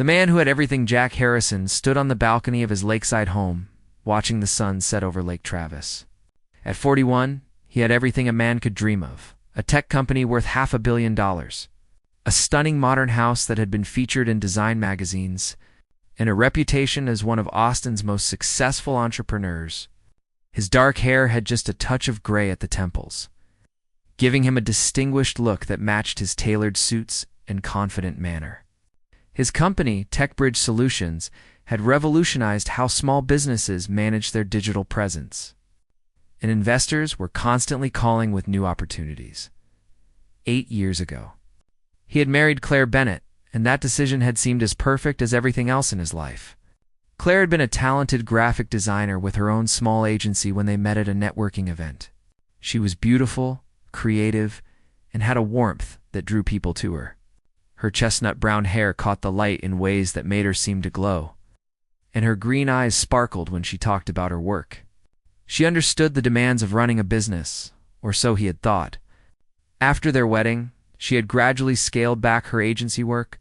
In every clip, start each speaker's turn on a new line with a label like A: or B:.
A: The man who had everything, Jack Harrison, stood on the balcony of his lakeside home, watching the sun set over Lake Travis. At 41, he had everything a man could dream of: a tech company worth $500 million, a stunning modern house that had been featured in design magazines, and a reputation as one of Austin's most successful entrepreneurs. His dark hair had just a touch of gray at the temples, giving him a distinguished look that matched his tailored suits and confident manner. His company, TechBridge Solutions, had revolutionized how small businesses manage their digital presence, and investors were constantly calling with new opportunities. 8 years ago, he had married Claire Bennett, and that decision had seemed as perfect as everything else in his life. Claire had been a talented graphic designer with her own small agency when they met at a networking event. She was beautiful, creative, and had a warmth that drew people to her. Her chestnut brown hair caught the light in ways that made her seem to glow, and her green eyes sparkled when she talked about her work. She understood the demands of running a business, or so he had thought. After their wedding, she had gradually scaled back her agency work,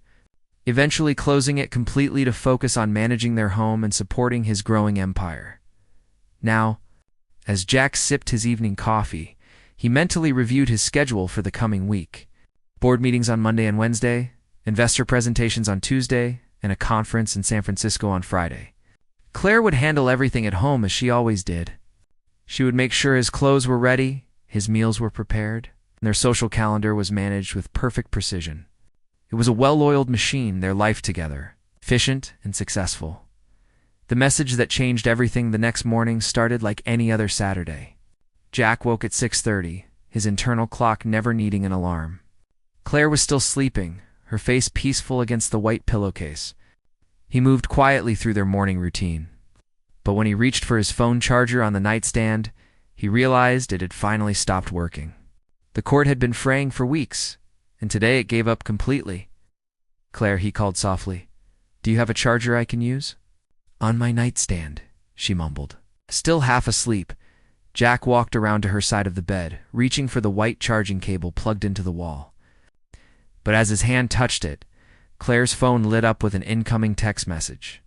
A: eventually closing it completely to focus on managing their home and supporting his growing empire. Now, as Jack sipped his evening coffee, he mentally reviewed his schedule for the coming week. Board meetings on Monday and Wednesday, investor presentations on Tuesday, and a conference in San Francisco on Friday. Claire would handle everything at home as she always did. She would make sure his clothes were ready, his meals were prepared, and their social calendar was managed with perfect precision. It was a well-oiled machine, their life together, efficient and successful. The message that changed everything the next morning started like any other Saturday. Jack woke at 6:30, his internal clock never needing an alarm. Claire was still sleeping, her face peaceful against the white pillowcase. He moved quietly through their morning routine. But when he reached for his phone charger on the nightstand, he realized it had finally stopped working. The cord had been fraying for weeks, and today it gave up completely. "Claire," he called softly, "do you have a charger I can use?" "On my nightstand," she mumbled. Still half asleep, Jack walked around to her side of the bed, reaching for the white charging cable plugged into the wall. But as his hand touched it, Claire's phone lit up with an incoming text message.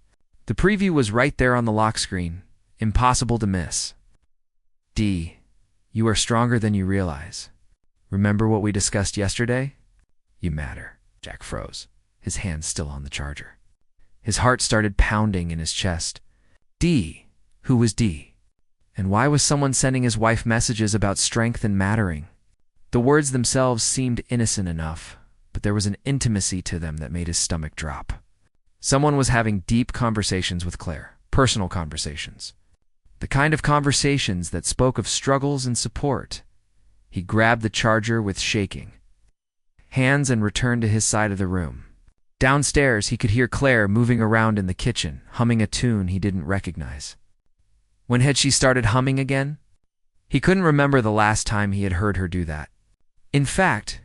A: The preview was right there on the lock screen, impossible to miss. "D, you are stronger than you realize. Remember what we discussed yesterday? You matter." Jack froze, his hand still on the charger. His heart started pounding in his chest. D? Who was D? And why was someone sending his wife messages about strength and mattering? The words themselves seemed innocent enough, but there was an intimacy to them that made his stomach drop. Someone was having deep conversations with Claire, personal conversations. The kind of conversations that spoke of struggles and support. He grabbed the charger with shaking hands and returned to his side of the room. Downstairs, he could hear Claire moving around in the kitchen, humming a tune he didn't recognize. When had she started humming again? He couldn't remember the last time he had heard her do that. In fact,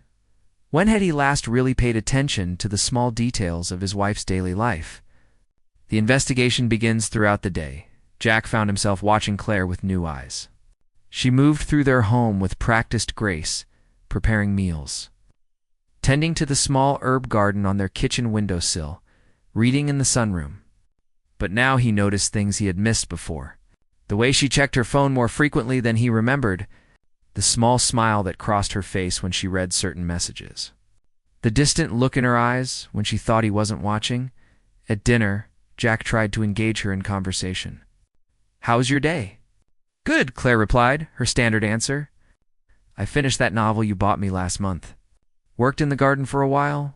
A: when had he last really paid attention to the small details of his wife's daily life? The investigation begins throughout the day. Jack found himself watching Claire with new eyes. She moved through their home with practiced grace, preparing meals, tending to the small herb garden on their kitchen windowsill, reading in the sunroom. But now he noticed things he had missed before. The way she checked her phone more frequently than he remembered, the small smile that crossed her face when she read certain messages, the distant look in her eyes when she thought he wasn't watching. At dinner, Jack tried to engage her in conversation. "How's your day?" "Good," Claire replied, her standard answer. "I finished that novel you bought me last month. Worked in the garden for a while.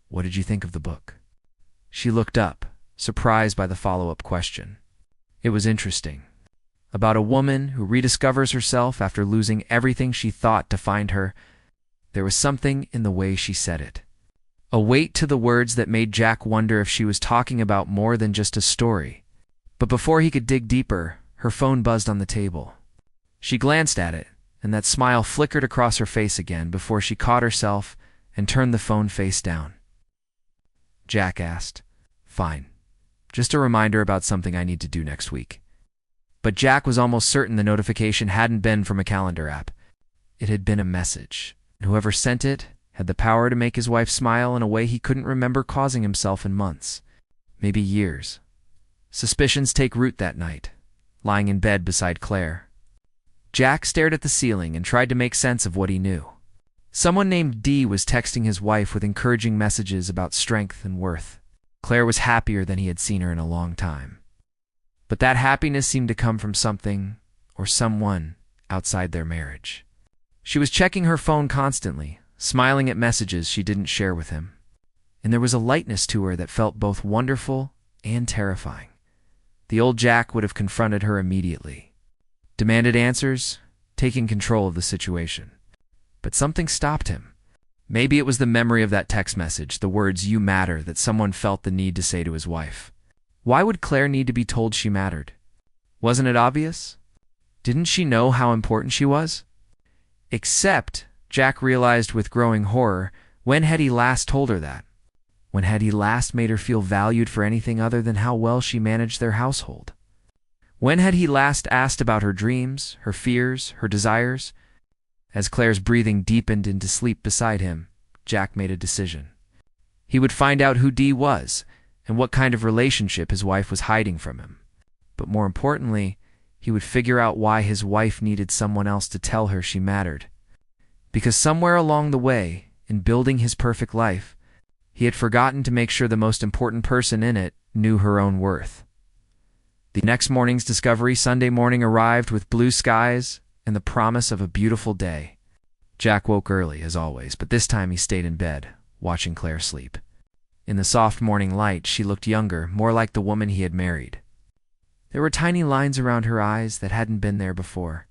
A: What did you think of the book?" She looked up, surprised by the follow-up question. It was interesting. About a woman who rediscovers herself after losing everything she thought defined her. There was something in the way she said it, a weight to the words that made Jack wonder if she was talking about more than just a story. But before he could dig deeper, her phone buzzed on the table. She glanced at it, and that smile flickered across her face again before she caught herself and turned the phone face down. Jack asked, "Fine. Just a reminder about something I need to do next week." But Jack was almost certain the notification hadn't been from a calendar app. It had been a message, and whoever sent it had the power to make his wife smile in a way he couldn't remember causing himself in months. maybe years. Suspicions take root that night, lying in bed beside Claire. Jack stared at the ceiling and tried to make sense of what he knew. Someone named Dee was texting his wife with encouraging messages about strength and worth. Claire was happier than he had seen her in a long time. But that happiness seemed to come from something or someone outside their marriage. She was checking her phone constantly, smiling at messages she didn't share with him. And there was a lightness to her that felt both wonderful and terrifying. The old Jack would have confronted her immediately, demanded answers, taking control of the situation. But something stopped him. Maybe it was the memory of that text message, the words "you matter," that someone felt the need to say to his wife. Why would Claire need to be told she mattered? Wasn't it obvious? Didn't she know how important she was? Except, Jack realized with growing horror, when had he last told her that? When had he last made her feel valued for anything other than how well she managed their household? When had he last asked about her dreams, her fears, her desires? As Claire's breathing deepened into sleep beside him, Jack made a decision. He would find out who Dee was and what kind of relationship his wife was hiding from him. But more importantly, he would figure out why his wife needed someone else to tell her she mattered. Because somewhere along the way, in building his perfect life, he had forgotten to make sure the most important person in it knew her own worth. The next morning's discovery Sunday morning arrived with blue skies and the promise of a beautiful day. Jack woke early, as always, but this time he stayed in bed, watching Claire sleep. In the soft morning light, she looked younger, more like the woman he had married. There were tiny lines around her eyes that hadn't been there before,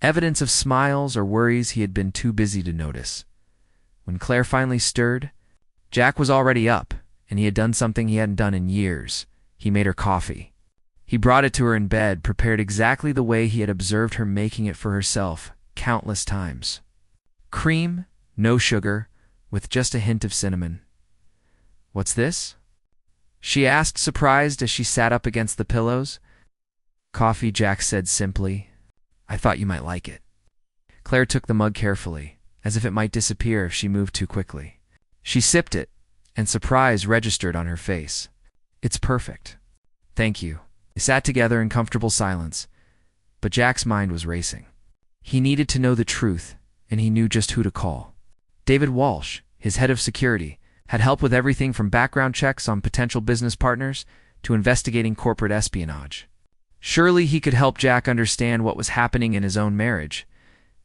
A: evidence of smiles or worries he had been too busy to notice. When Claire finally stirred, Jack was already up, and he had done something he hadn't done in years. He made her coffee. He brought it to her in bed, prepared exactly the way he had observed her making it for herself countless times. Cream, no sugar, with just a hint of cinnamon. "What's this?" she asked, surprised as she sat up against the pillows. "Coffee," Jack said simply. "I thought you might like it." Claire took the mug carefully, as if it might disappear if she moved too quickly. She sipped it, and surprise registered on her face. "It's perfect." "Thank you." They sat together in comfortable silence, but Jack's mind was racing. He needed to know the truth, and he knew just who to call. David Walsh, his head of security, had helped with everything from background checks on potential business partners to investigating corporate espionage. Surely he could help Jack understand what was happening in his own marriage.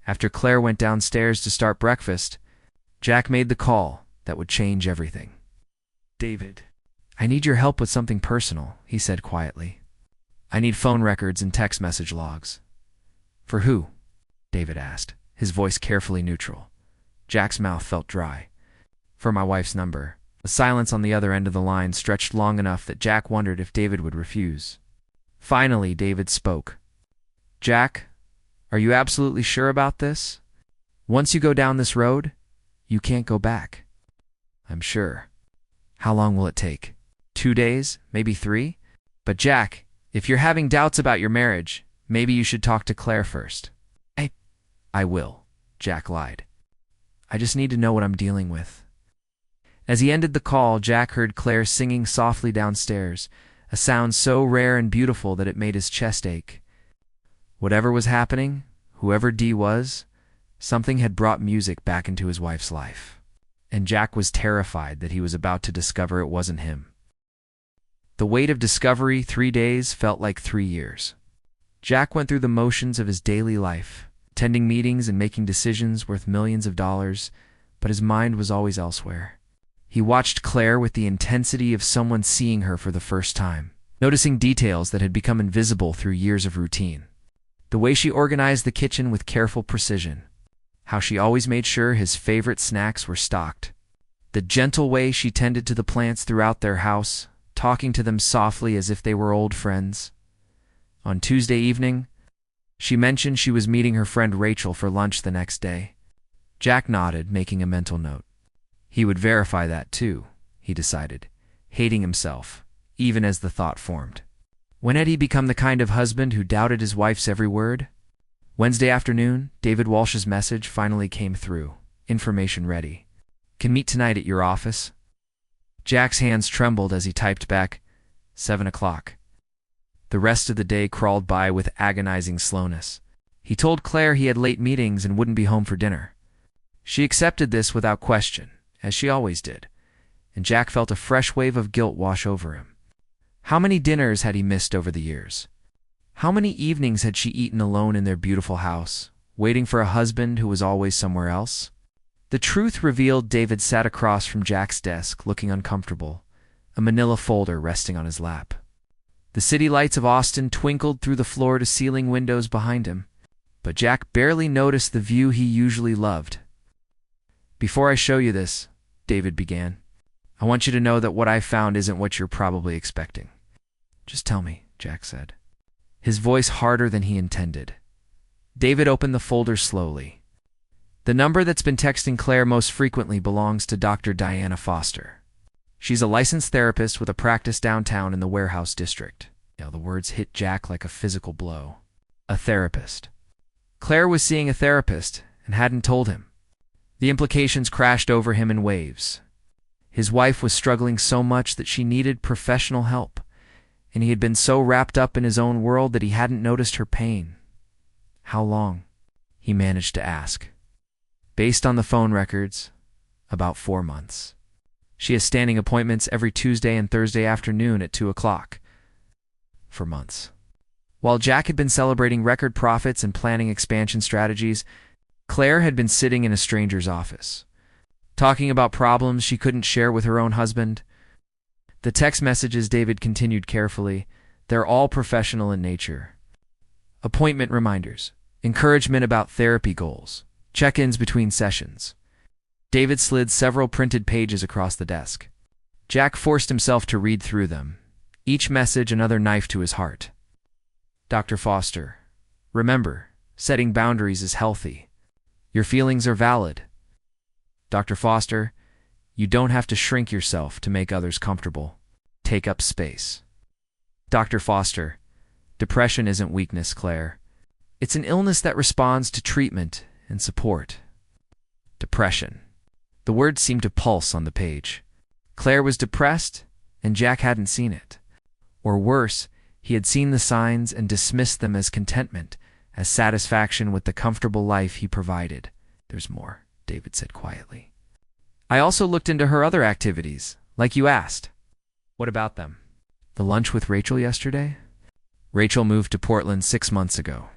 A: After Claire went downstairs to start breakfast, Jack made the call that would change everything. "David, I need your help with something personal," he said quietly. "I need phone records and text message logs." "For who?" David asked, his voice carefully neutral. Jack's mouth felt dry. "For my wife's number." The silence on the other end of the line stretched long enough that Jack wondered if David would refuse. Finally, David spoke. "Jack, are you absolutely sure about this? Once you go down this road, you can't go back." "I'm sure." "How long will it take? 2 days? Maybe 3? But Jack, if you're having doubts about your marriage, maybe you should talk to Claire first." I will," Jack lied. "I just need to know what I'm dealing with." As he ended the call, Jack heard Claire singing softly downstairs, a sound so rare and beautiful that it made his chest ache. Whatever was happening, whoever Dee was, something had brought music back into his wife's life. And Jack was terrified that he was about to discover it wasn't him. The weight of discovery, 3 days, felt like 3 years. Jack went through the motions of his daily life, attending meetings and making decisions worth millions of dollars, but his mind was always elsewhere. He watched Claire with the intensity of someone seeing her for the first time, noticing details that had become invisible through years of routine. The way she organized the kitchen with careful precision, how she always made sure his favorite snacks were stocked, the gentle way she tended to the plants throughout their house, talking to them softly as if they were old friends. On Tuesday evening, she mentioned she was meeting her friend Rachel for lunch the next day. Jack nodded, making a mental note. He would verify that too, he decided, hating himself, even as the thought formed. When had he become the kind of husband who doubted his wife's every word? Wednesday afternoon, David Walsh's message finally came through. Information ready. "Can meet tonight at your office." Jack's hands trembled as he typed back, 7 o'clock. The rest of the day crawled by with agonizing slowness. He told Claire he had late meetings and wouldn't be home for dinner. She accepted this without question, as she always did, and Jack felt a fresh wave of guilt wash over him. How many dinners had he missed over the years? How many evenings had she eaten alone in their beautiful house, waiting for a husband who was always somewhere else? The truth revealed. David sat across from Jack's desk, looking uncomfortable, a manila folder resting on his lap. The city lights of Austin twinkled through the floor-to-ceiling windows behind him, but Jack barely noticed the view he usually loved. "Before I show you this," David began, "I want you to know that what I found isn't what you're probably expecting." "Just tell me," Jack said, his voice harder than he intended. David opened the folder slowly. "The number that's been texting Claire most frequently belongs to Dr. Diana Foster. She's a licensed therapist with a practice downtown in the Warehouse District." Now the words hit Jack like a physical blow. A therapist. Claire was seeing a therapist and hadn't told him. The implications crashed over him in waves. His wife was struggling so much that she needed professional help, and he had been so wrapped up in his own world that he hadn't noticed her pain. "How long?" he managed to ask. "Based on the phone records, about 4 months. She has standing appointments every Tuesday and Thursday afternoon at 2 o'clock. For months." While Jack had been celebrating record profits and planning expansion strategies, Claire had been sitting in a stranger's office, talking about problems she couldn't share with her own husband. The text messages, David continued carefully, they're all professional in nature. Appointment reminders, encouragement about therapy goals, check-ins between sessions. David slid several printed pages across the desk. Jack forced himself to read through them, each message another knife to his heart. "Dr. Foster, remember, setting boundaries is healthy. Your feelings are valid. Dr. Foster, you don't have to shrink yourself to make others comfortable. Take up space. Dr. Foster, depression isn't weakness, Claire. It's an illness that responds to treatment and support." Depression. The word seemed to pulse on the page. Claire was depressed, and Jack hadn't seen it. Or worse, he had seen the signs and dismissed them as contentment, as satisfaction with the comfortable life he provided. "There's more," David said quietly. "I also looked into her other activities, like you asked." "What about them?" "The lunch with Rachel yesterday?" "Rachel moved to Portland 6 months ago.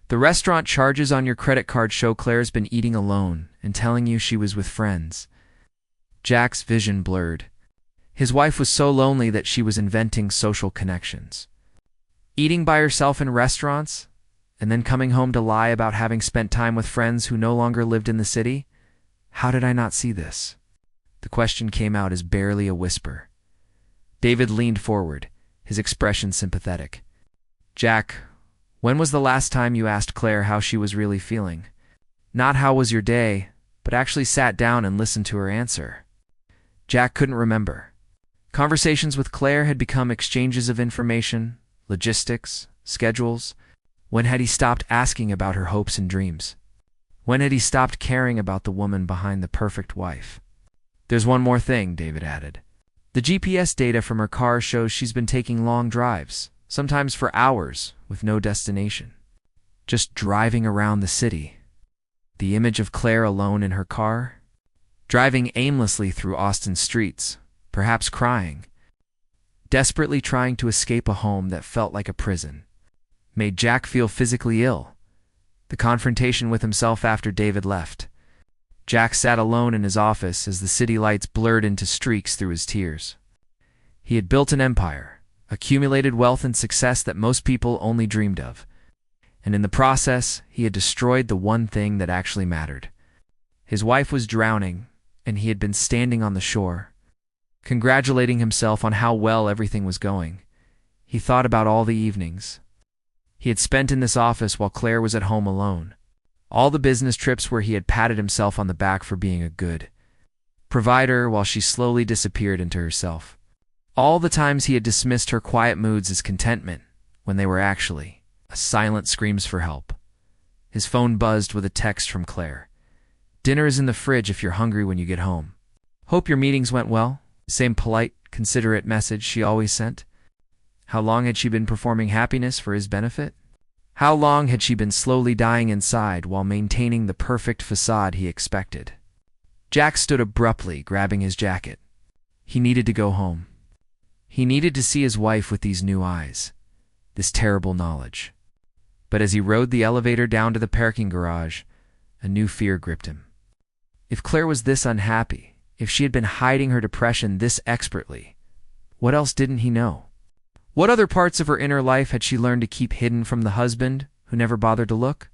A: The restaurant charges on your credit card show Claire's been eating alone and telling you she was with friends." Jack's vision blurred. His wife was so lonely that she was inventing social connections. Eating by herself in restaurants, and then coming home to lie about having spent time with friends who no longer lived in the city? How did I not see this? The question came out as barely a whisper. David leaned forward, his expression sympathetic. "Jack, when was the last time you asked Claire how she was really feeling? Not how was your day, but actually sat down and listened to her answer." Jack couldn't remember. Conversations with Claire had become exchanges of information, logistics, schedules. When had he stopped asking about her hopes and dreams? When had he stopped caring about the woman behind the perfect wife? "There's one more thing," David added. "The GPS data from her car shows she's been taking long drives, sometimes for hours, with no destination. Just driving around the city." The image of Claire alone in her car, driving aimlessly through Austin streets, perhaps crying, desperately trying to escape a home that felt like a prison, made Jack feel physically ill. The confrontation with himself after David left. Jack sat alone in his office as the city lights blurred into streaks through his tears. He had built an empire, accumulated wealth and success that most people only dreamed of. And in the process, he had destroyed the one thing that actually mattered. His wife was drowning, and he had been standing on the shore, congratulating himself on how well everything was going. He thought about all the evenings he had spent in this office while Claire was at home alone. All the business trips where he had patted himself on the back for being a good provider while she slowly disappeared into herself. All the times he had dismissed her quiet moods as contentment, when they were actually silent screams for help. His phone buzzed with a text from Claire. "Dinner is in the fridge if you're hungry when you get home. Hope your meetings went well." Same polite, considerate message she always sent. How long had she been performing happiness for his benefit? How long had she been slowly dying inside while maintaining the perfect facade he expected? Jack stood abruptly, grabbing his jacket. He needed to go home. He needed to see his wife with these new eyes, this terrible knowledge. But as he rode the elevator down to the parking garage, a new fear gripped him. If Claire was this unhappy, if she had been hiding her depression this expertly, what else didn't he know? What other parts of her inner life had she learned to keep hidden from the husband who never bothered to look?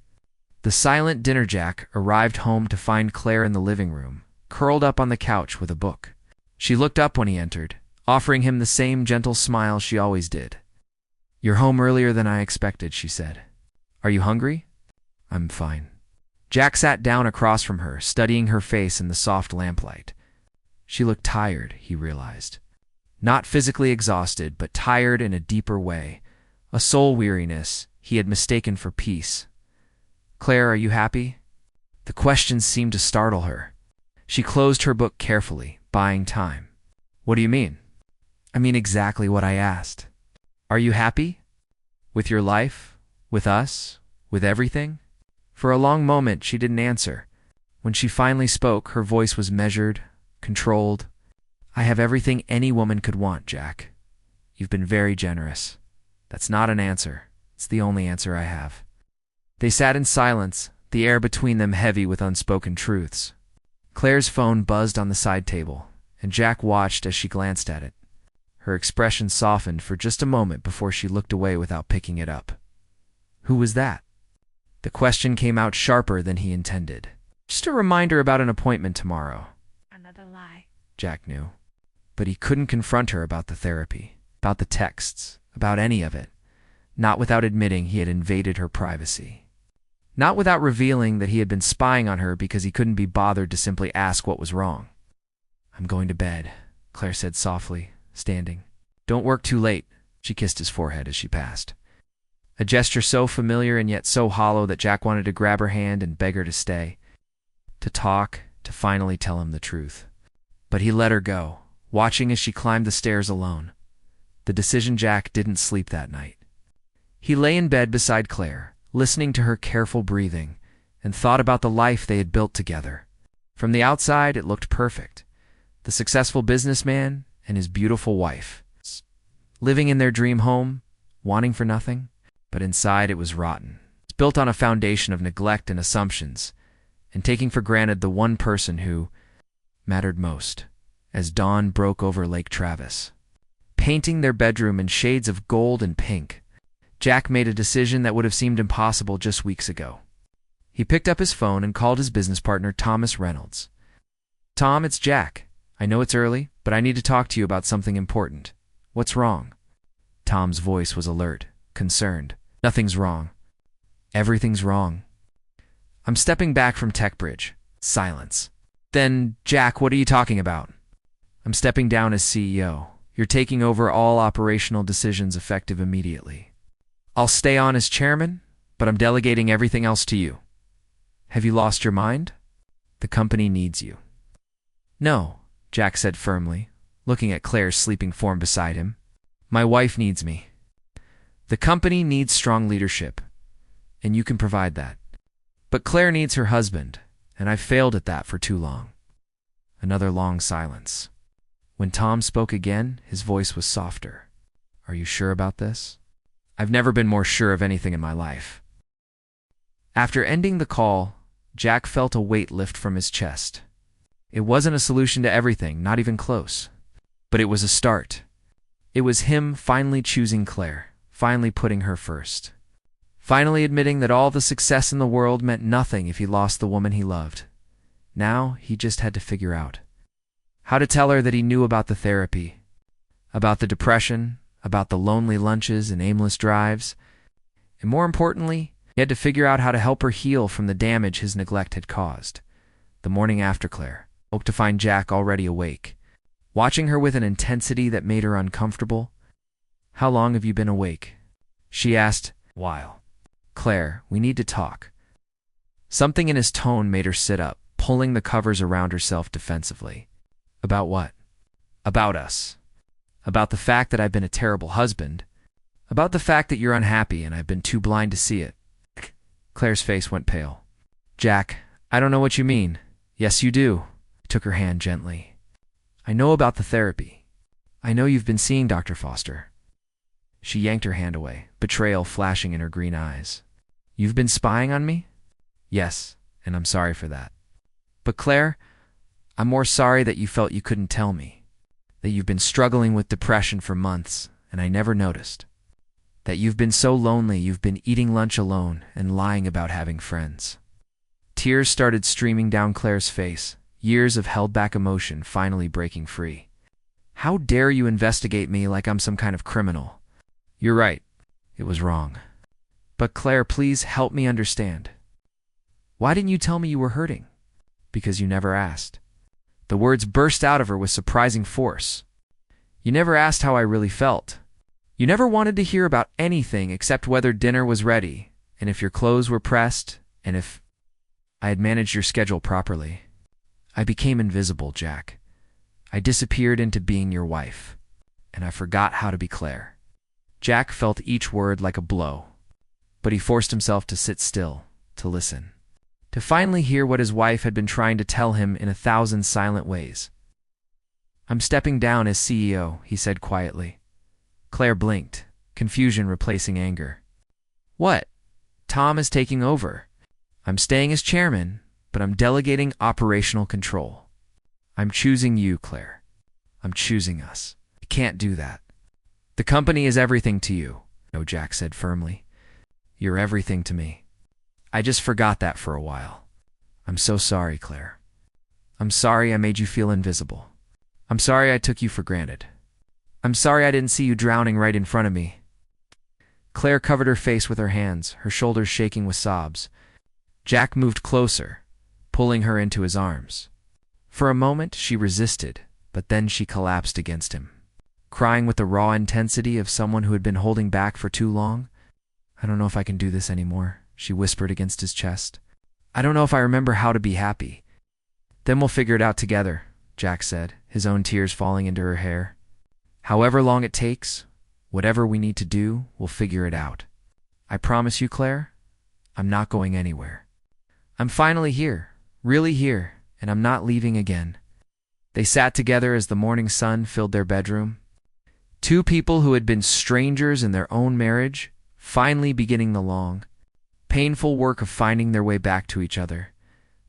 A: The silent dinner Jack arrived home to find Claire in the living room, curled up on the couch with a book. She looked up when he entered, offering him the same gentle smile she always did. "You're home earlier than I expected," she said. "Are you hungry?" "I'm fine." Jack sat down across from her, studying her face in the soft lamplight. She looked tired, he realized. Not physically exhausted, but tired in a deeper way, a soul weariness he had mistaken for peace. "Claire, are you happy?" The question seemed to startle her. She closed her book carefully, buying time. "What do you mean?" "I mean exactly what I asked. Are you happy? With your life? With us? With everything?" For a long moment she didn't answer. When she finally spoke, her voice was measured, controlled. "I have everything any woman could want, Jack. You've been very generous. That's not an answer. It's the only answer I have." They sat in silence, the air between them heavy with unspoken truths. Claire's phone buzzed on the side table, and Jack watched as she glanced at it. Her expression softened for just a moment before she looked away without picking it up. Who was that? The question came out sharper than he intended. Just a reminder about an appointment tomorrow.
B: Another lie.
A: Jack knew. But he couldn't confront her about the therapy, about the texts, about any of it. Not without admitting he had invaded her privacy. Not without revealing that he had been spying on her because he couldn't be bothered to simply ask what was wrong. "I'm going to bed," Claire said softly, standing. "Don't work too late." She kissed his forehead as she passed. A gesture so familiar and yet so hollow that Jack wanted to grab her hand and beg her to stay. To talk, to finally tell him the truth. But he let her go, watching as she climbed the stairs alone. The decision Jack didn't sleep that night. He lay in bed beside Claire, listening to her careful breathing, and thought about the life they had built together. From the outside, it looked perfect. The successful businessman and his beautiful wife, living in their dream home, wanting for nothing. But inside it was rotten. It's built on a foundation of neglect and assumptions, and taking for granted the one person who mattered most, as dawn broke over Lake Travis. Painting their bedroom in shades of gold and pink, Jack made a decision that would have seemed impossible just weeks ago. He picked up his phone and called his business partner, Thomas Reynolds. "Tom, it's Jack. I know it's early, but I need to talk to you about something important. What's wrong?" Tom's voice was alert, concerned. "Nothing's wrong." "Everything's wrong." "I'm stepping back from TechBridge." Silence. "Then, Jack, what are you talking about?" "I'm stepping down as CEO. You're taking over all operational decisions effective immediately. I'll stay on as chairman, but I'm delegating everything else to you." "Have you lost your mind?" "The company needs you." "No," Jack said firmly, looking at Claire's sleeping form beside him. "My wife needs me. The company needs strong leadership, and you can provide that. But Claire needs her husband, and I've failed at that for too long." Another long silence. When Tom spoke again, his voice was softer. "Are you sure about this?" "I've never been more sure of anything in my life." After ending the call, Jack felt a weight lift from his chest. It wasn't a solution to everything, not even close. But it was a start. It was him finally choosing Claire, finally putting her first. Finally admitting that all the success in the world meant nothing if he lost the woman he loved. Now he just had to figure out how to tell her that he knew about the therapy, about the depression, about the lonely lunches and aimless drives, and more importantly, he had to figure out how to help her heal from the damage his neglect had caused. The morning after Claire woke to find Jack already awake, watching her with an intensity that made her uncomfortable. "How long have you been awake?" she asked. "While." "Claire, we need to talk." Something in his tone made her sit up, pulling the covers around herself defensively. "About what?" "About us. About the fact that I've been a terrible husband, About the fact that you're unhappy and I've been too blind to see it. Claire's face went pale. Jack, I don't know what you mean. Yes, you do. He took her hand gently. I know about the therapy. I know you've been seeing Dr. Foster. She yanked her hand away, betrayal flashing in her green eyes. You've been spying on me? Yes, and I'm sorry for that. But Claire, I'm more sorry that you felt you couldn't tell me. That you've been struggling with depression for months, and I never noticed. That you've been so lonely you've been eating lunch alone and lying about having friends. Tears started streaming down Claire's face, years of held-back emotion finally breaking free. How dare you investigate me like I'm some kind of criminal? You're right. It was wrong. But Claire, please help me understand. Why didn't you tell me you were hurting? Because you never asked. The words burst out of her with surprising force. You never asked how I really felt. You never wanted to hear about anything except whether dinner was ready, and if your clothes were pressed, and if I had managed your schedule properly. I became invisible, Jack. I disappeared into being your wife, and I forgot how to be Claire. Jack felt each word like a blow, but he forced himself to sit still, to listen, to finally hear what his wife had been trying to tell him in 1,000 silent ways. I'm stepping down as CEO, he said quietly. Claire blinked, confusion replacing anger. What? Tom is taking over. I'm staying as chairman, but I'm delegating operational control. I'm choosing you, Claire. I'm choosing us. I can't do that. The company is everything to you, no, Jack said firmly. You're everything to me. I just forgot that for a while. I'm so sorry, Claire. I'm sorry I made you feel invisible. I'm sorry I took you for granted. I'm sorry I didn't see you drowning right in front of me. Claire covered her face with her hands, her shoulders shaking with sobs. Jack moved closer, pulling her into his arms. For a moment, she resisted, but then she collapsed against him, crying with the raw intensity of someone who had been holding back for too long. I don't know if I can do this anymore, she whispered against his chest. I don't know if I remember how to be happy. Then we'll figure it out together, Jack said, his own tears falling into her hair. However long it takes, whatever we need to do, we'll figure it out. I promise you, Claire, I'm not going anywhere. I'm finally here, really here, and I'm not leaving again. They sat together as the morning sun filled their bedroom. Two people who had been strangers in their own marriage, finally beginning the long, painful work of finding their way back to each other.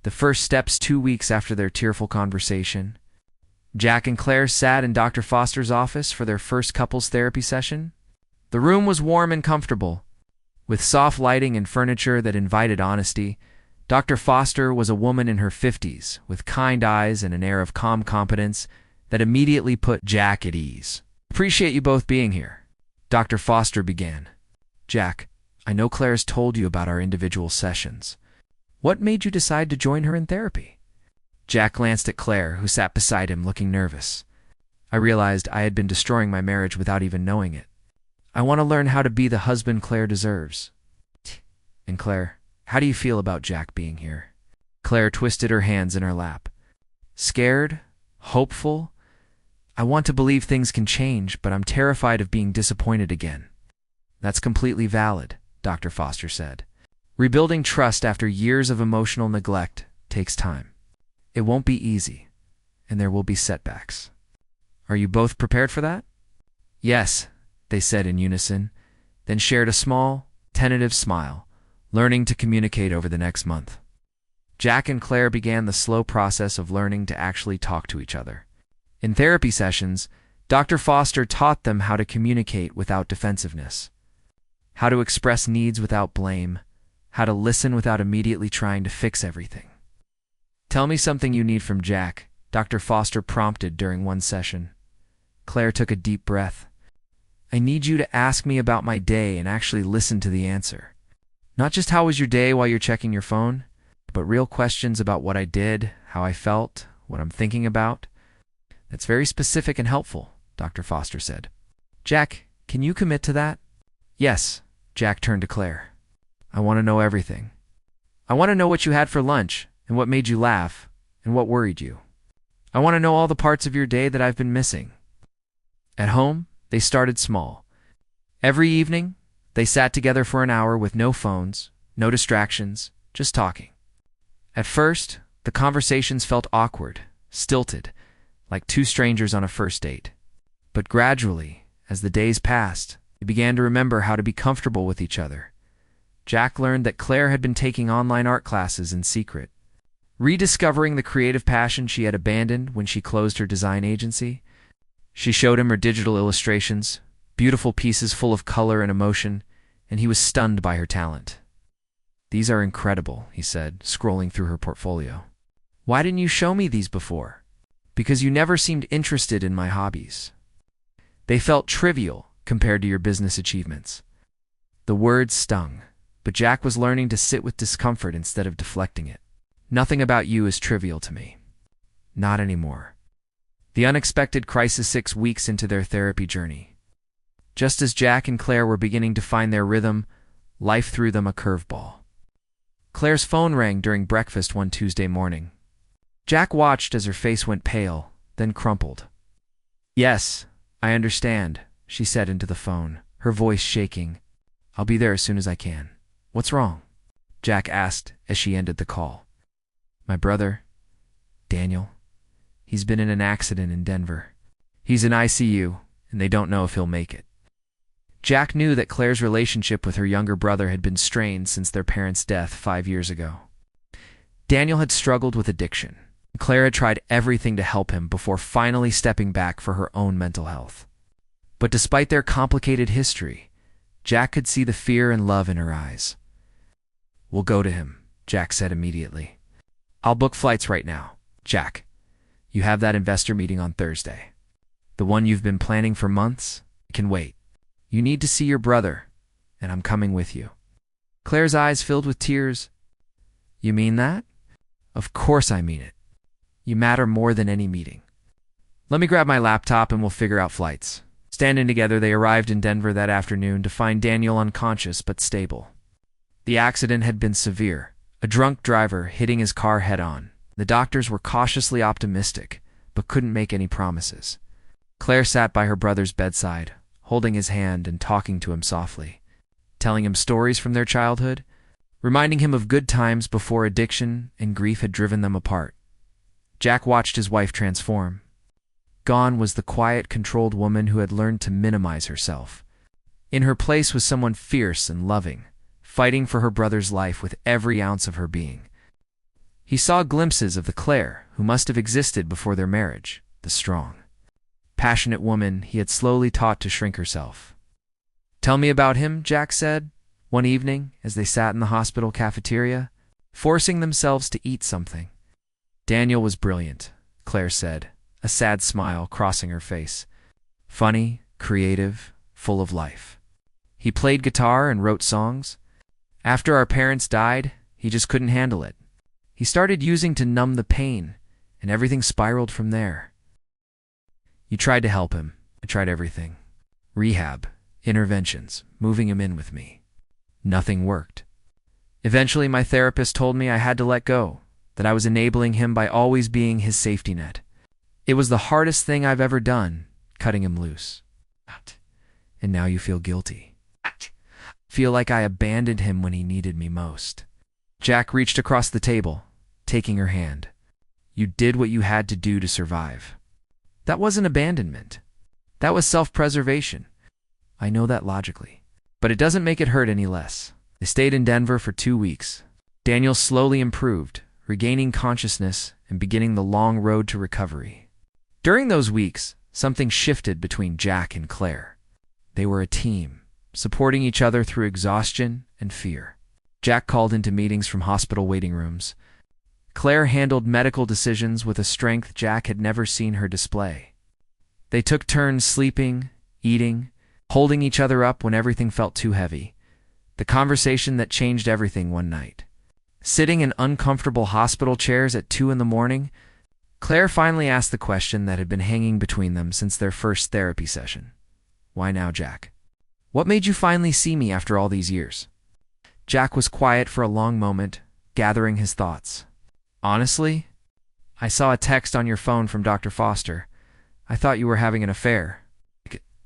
A: The first steps 2 weeks after their tearful conversation. Jack and Claire sat in Dr. Foster's office for their first couples therapy session. The room was warm and comfortable, with soft lighting and furniture that invited honesty. Dr. Foster was a woman in her 50s, with kind eyes and an air of calm competence that immediately put Jack at ease. Appreciate you both being here, Dr. Foster began. Jack, I know Claire's told you about our individual sessions. What made you decide to join her in therapy? Jack glanced at Claire, who sat beside him looking nervous. I realized I had been destroying my marriage without even knowing it. I want to learn how to be the husband Claire deserves. And Claire, how do you feel about Jack being here? Claire twisted her hands in her lap. Scared? Hopeful? I want to believe things can change, but I'm terrified of being disappointed again. That's completely valid, Dr. Foster said. Rebuilding trust after years of emotional neglect takes time. It won't be easy, and there will be setbacks. Are you both prepared for that? Yes, they said in unison, then shared a small, tentative smile, learning to communicate over the next month. Jack and Claire began the slow process of learning to actually talk to each other. In therapy sessions, Dr. Foster taught them how to communicate without defensiveness, how to express needs without blame, how to listen without immediately trying to fix everything. Tell me something you need from Jack, Dr. Foster prompted during one session. Claire took a deep breath. I need you to ask me about my day and actually listen to the answer. Not just how was your day while you're checking your phone, but real questions about what I did, how I felt, what I'm thinking about. That's very specific and helpful, Dr. Foster said. Jack, can you commit to that? Yes, Jack turned to Claire. I want to know everything. I want to know what you had for lunch, and what made you laugh, and what worried you. I want to know all the parts of your day that I've been missing. At home, they started small. Every evening, they sat together for an hour with no phones, no distractions, just talking. At first, the conversations felt awkward, stilted, like two strangers on a first date. But gradually, as the days passed, they began to remember how to be comfortable with each other. Jack learned that Claire had been taking online art classes in secret, rediscovering the creative passion she had abandoned when she closed her design agency. She showed him her digital illustrations, beautiful pieces full of color and emotion, and he was stunned by her talent. "These are incredible," he said, scrolling through her portfolio. "Why didn't you show me these before?" "Because you never seemed interested in my hobbies. They felt trivial compared to your business achievements." The words stung, but Jack was learning to sit with discomfort instead of deflecting it. "Nothing about you is trivial to me. Not anymore." The unexpected crisis 6 weeks into their therapy journey. Just as Jack and Claire were beginning to find their rhythm, life threw them a curveball. Claire's phone rang during breakfast one Tuesday morning. Jack watched as her face went pale, then crumpled. "Yes, I understand," she said into the phone, her voice shaking. "I'll be there as soon as I can." "What's wrong?" Jack asked as she ended the call. "My brother, Daniel, he's been in an accident in Denver. He's in ICU, and they don't know if he'll make it." Jack knew that Claire's relationship with her younger brother had been strained since their parents' death 5 years ago. Daniel had struggled with addiction. Claire had tried everything to help him before finally stepping back for her own mental health. But despite their complicated history, Jack could see the fear and love in her eyes. "We'll go to him," Jack said immediately. "I'll book flights right now." "Jack, you have that investor meeting on Thursday. The one you've been planning for months? It can wait. You need to see your brother, and I'm coming with you." Claire's eyes filled with tears. "You mean that?" "Of course I mean it. You matter more than any meeting. Let me grab my laptop and we'll figure out flights." Standing together, they arrived in Denver that afternoon to find Daniel unconscious but stable. The accident had been severe, a drunk driver hitting his car head-on. The doctors were cautiously optimistic, but couldn't make any promises. Claire sat by her brother's bedside, holding his hand and talking to him softly, telling him stories from their childhood, reminding him of good times before addiction and grief had driven them apart. Jack watched his wife transform. Gone was the quiet, controlled woman who had learned to minimize herself. In her place was someone fierce and loving, fighting for her brother's life with every ounce of her being. He saw glimpses of the Claire who must have existed before their marriage, the strong, passionate woman he had slowly taught to shrink herself. "Tell me about him," Jack said, one evening as they sat in the hospital cafeteria, forcing themselves to eat something. "Daniel was brilliant," Claire said, a sad smile crossing her face. "Funny, creative, full of life. He played guitar and wrote songs. After our parents died, he just couldn't handle it. He started using to numb the pain, and everything spiraled from there. You tried to help him. I tried everything. Rehab, interventions, moving him in with me. Nothing worked. Eventually, my therapist told me I had to let go, that I was enabling him by always being his safety net. It was the hardest thing I've ever done, cutting him loose. And now you feel guilty. Feel like I abandoned him when he needed me most." Jack reached across the table, taking her hand. "You did what you had to do to survive. That wasn't abandonment. That was self-preservation. I know that logically, but it doesn't make it hurt any less." They stayed in Denver for 2 weeks. Daniel slowly improved, regaining consciousness and beginning the long road to recovery. During those weeks, something shifted between Jack and Claire. They were a team, supporting each other through exhaustion and fear. Jack called into meetings from hospital waiting rooms. Claire handled medical decisions with a strength Jack had never seen her display. They took turns sleeping, eating, holding each other up when everything felt too heavy. The conversation that changed everything one night. Sitting in uncomfortable hospital chairs at 2 a.m, Claire finally asked the question that had been hanging between them since their first therapy session. "Why now, Jack? What made you finally see me after all these years?" Jack was quiet for a long moment, gathering his thoughts. "Honestly, I saw a text on your phone from Dr. Foster. I thought you were having an affair."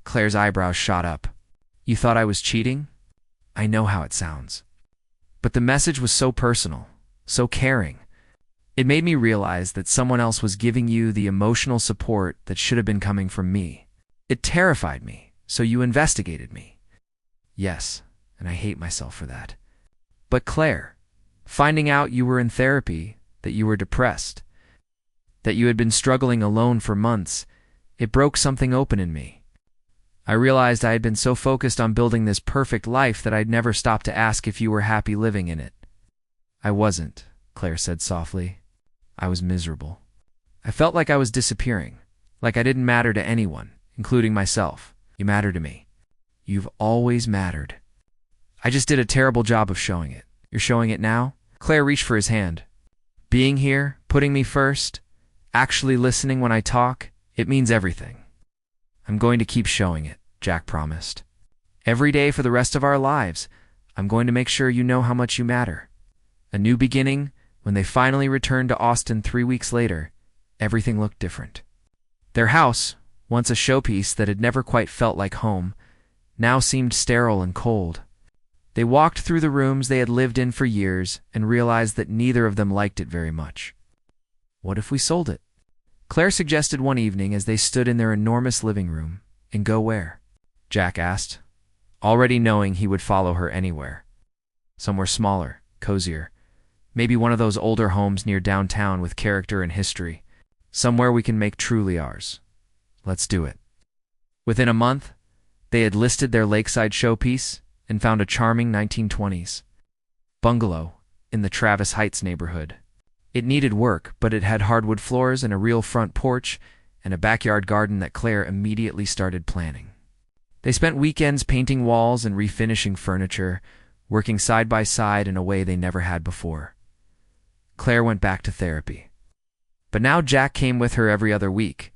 A: Claire's eyebrows shot up. You thought I was cheating? I know how it sounds. But the message was so personal, so caring. It made me realize that someone else was giving you the emotional support that should have been coming from me. It terrified me, so you investigated me. Yes, and I hate myself for that. But Claire, finding out you were in therapy, that you were depressed, that you had been struggling alone for months, it broke something open in me. I realized I had been so focused on building this perfect life that I'd never stopped to ask if you were happy living in it. I wasn't, Claire said softly. I was miserable. I felt like I was disappearing, like I didn't matter to anyone, including myself. You matter to me. You've always mattered. I just did a terrible job of showing it. You're showing it now? Claire reached for his hand. Being here, putting me first, actually listening when I talk, it means everything. I'm going to keep showing it, Jack promised. Every day for the rest of our lives, I'm going to make sure you know how much you matter. A new beginning. When they finally returned to Austin 3 weeks later, everything looked different. Their house, once a showpiece that had never quite felt like home, now seemed sterile and cold. They walked through the rooms they had lived in for years and realized that neither of them liked it very much. What if we sold it? Claire suggested one evening as they stood in their enormous living room. And go where? Jack asked, already knowing he would follow her anywhere. Somewhere smaller, cozier. Maybe one of those older homes near downtown with character and history. Somewhere we can make truly ours. Let's do it. Within a month, they had listed their lakeside showpiece and found a charming 1920s bungalow in the Travis Heights neighborhood. It needed work, but it had hardwood floors and a real front porch and a backyard garden that Claire immediately started planning. They spent weekends painting walls and refinishing furniture, working side by side in a way they never had before. Claire went back to therapy. But now Jack came with her every other week.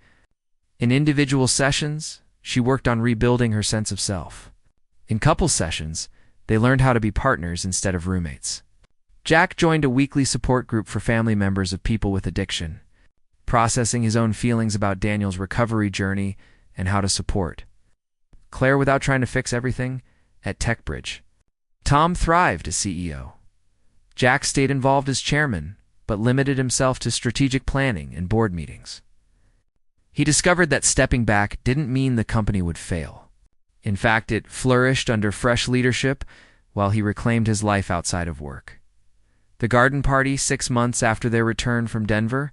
A: In individual sessions, she worked on rebuilding her sense of self. In couple sessions, they learned how to be partners instead of roommates. Jack joined a weekly support group for family members of people with addiction, processing his own feelings about Daniel's recovery journey and how to support Claire without trying to fix everything at TechBridge. Tom thrived as CEO. Jack stayed involved as chairman, but limited himself to strategic planning and board meetings. He discovered that stepping back didn't mean the company would fail. In fact, it flourished under fresh leadership while he reclaimed his life outside of work. The garden party 6 months after their return from Denver,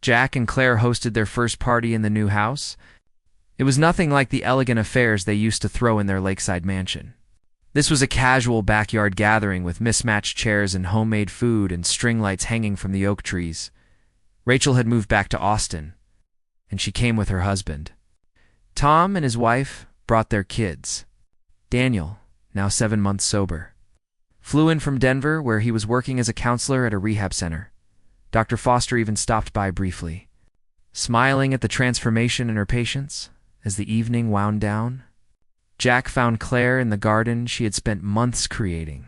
A: Jack and Claire hosted their first party in the new house. It was nothing like the elegant affairs they used to throw in their lakeside mansion. This was a casual backyard gathering with mismatched chairs and homemade food and string lights hanging from the oak trees. Rachel had moved back to Austin, and she came with her husband. Tom and his wife brought their kids. Daniel, now 7 months sober, flew in from Denver where he was working as a counselor at a rehab center. Dr. Foster even stopped by briefly, smiling at the transformation in her patients as the evening wound down. Jack found Claire in the garden she had spent months creating.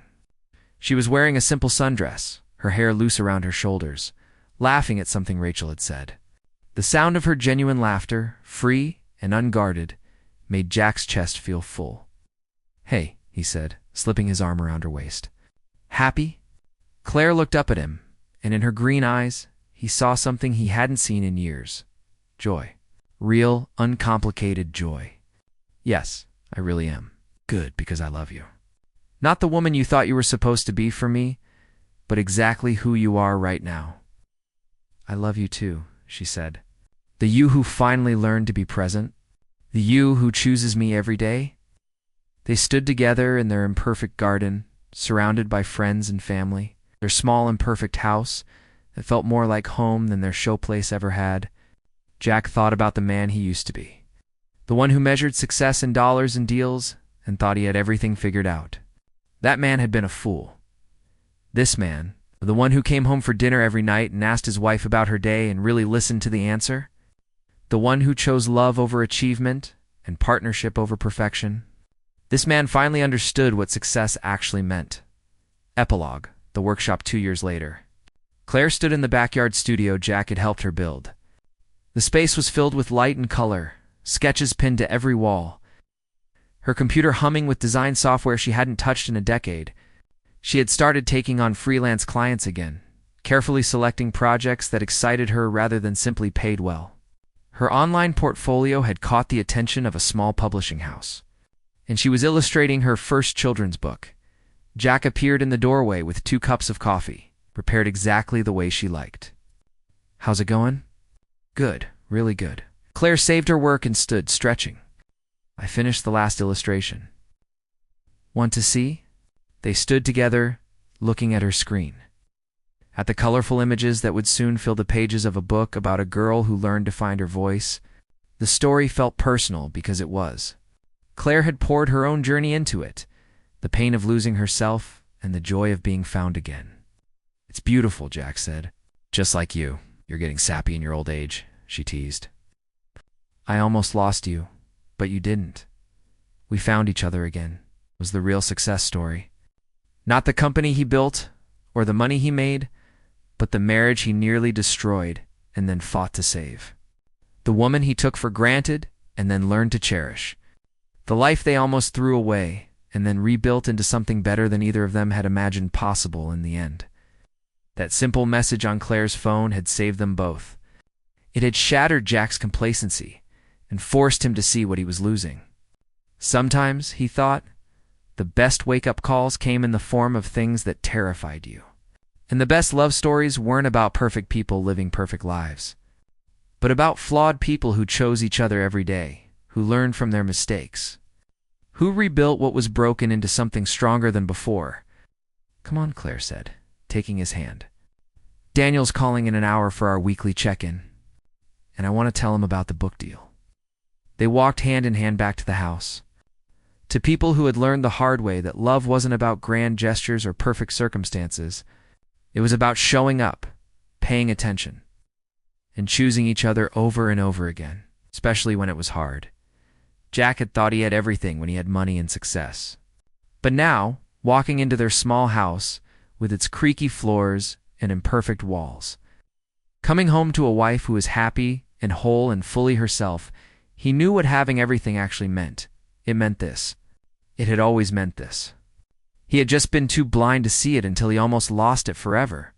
A: She was wearing a simple sundress, her hair loose around her shoulders, laughing at something Rachel had said. The sound of her genuine laughter, free and unguarded, made Jack's chest feel full. "Hey," he said, slipping his arm around her waist. "Happy?" Claire looked up at him, and in her green eyes, he saw something he hadn't seen in years. Joy. Real, uncomplicated joy. "Yes, I really am. Good, because I love you. Not the woman you thought you were supposed to be for me, but exactly who you are right now." "I love you too," she said. "The you who finally learned to be present. The you who chooses me every day." They stood together in their imperfect garden, surrounded by friends and family. Their small, imperfect house that felt more like home than their showplace ever had. Jack thought about the man he used to be. The one who measured success in dollars and deals and thought he had everything figured out. That man had been a fool. This man, the one who came home for dinner every night and asked his wife about her day and really listened to the answer. The one who chose love over achievement and partnership over perfection. This man finally understood what success actually meant. Epilogue, the workshop 2 years later. Claire stood in the backyard studio Jack had helped her build. The space was filled with light and color, sketches pinned to every wall. her computer humming with design software she hadn't touched in a decade. She had started taking on freelance clients again, carefully selecting projects that excited her rather than simply paid well. Her online portfolio had caught the attention of a small publishing house, and she was illustrating her first children's book. Jack appeared in the doorway with 2 cups of coffee, prepared exactly the way she liked. "How's it going?" "Good, really good." Claire saved her work and stood, stretching. "I finished the last illustration." "Want to see?" They stood together, looking at her screen, at the colorful images that would soon fill the pages of a book about a girl who learned to find her voice. The story felt personal because it was. Claire had poured her own journey into it, the pain of losing herself and the joy of being found again. "It's beautiful," Jack said. "Just like you. You're getting sappy in your old age," she teased. "I almost lost you, but you didn't. We found each other again," was the real success story. Not the company he built or the money he made, but the marriage he nearly destroyed and then fought to save. The woman he took for granted and then learned to cherish. The life they almost threw away and then rebuilt into something better than either of them had imagined possible in the end. That simple message on Claire's phone had saved them both. It had shattered Jack's complacency and forced him to see what he was losing. Sometimes, he thought, the best wake-up calls came in the form of things that terrified you. And the best love stories weren't about perfect people living perfect lives, but about flawed people who chose each other every day, who learned from their mistakes, who rebuilt what was broken into something stronger than before. "Come on," Claire said, taking his hand. "Daniel's calling in an hour for our weekly check-in, and I want to tell him about the book deal." They walked hand in hand back to the house. To people who had learned the hard way that love wasn't about grand gestures or perfect circumstances, it was about showing up, paying attention, and choosing each other over and over again, especially when it was hard. Jack had thought he had everything when he had money and success. But now, walking into their small house with its creaky floors and imperfect walls, coming home to a wife who was happy and whole and fully herself, he knew what having everything actually meant. It meant this. It had always meant this. He had just been too blind to see it until he almost lost it forever.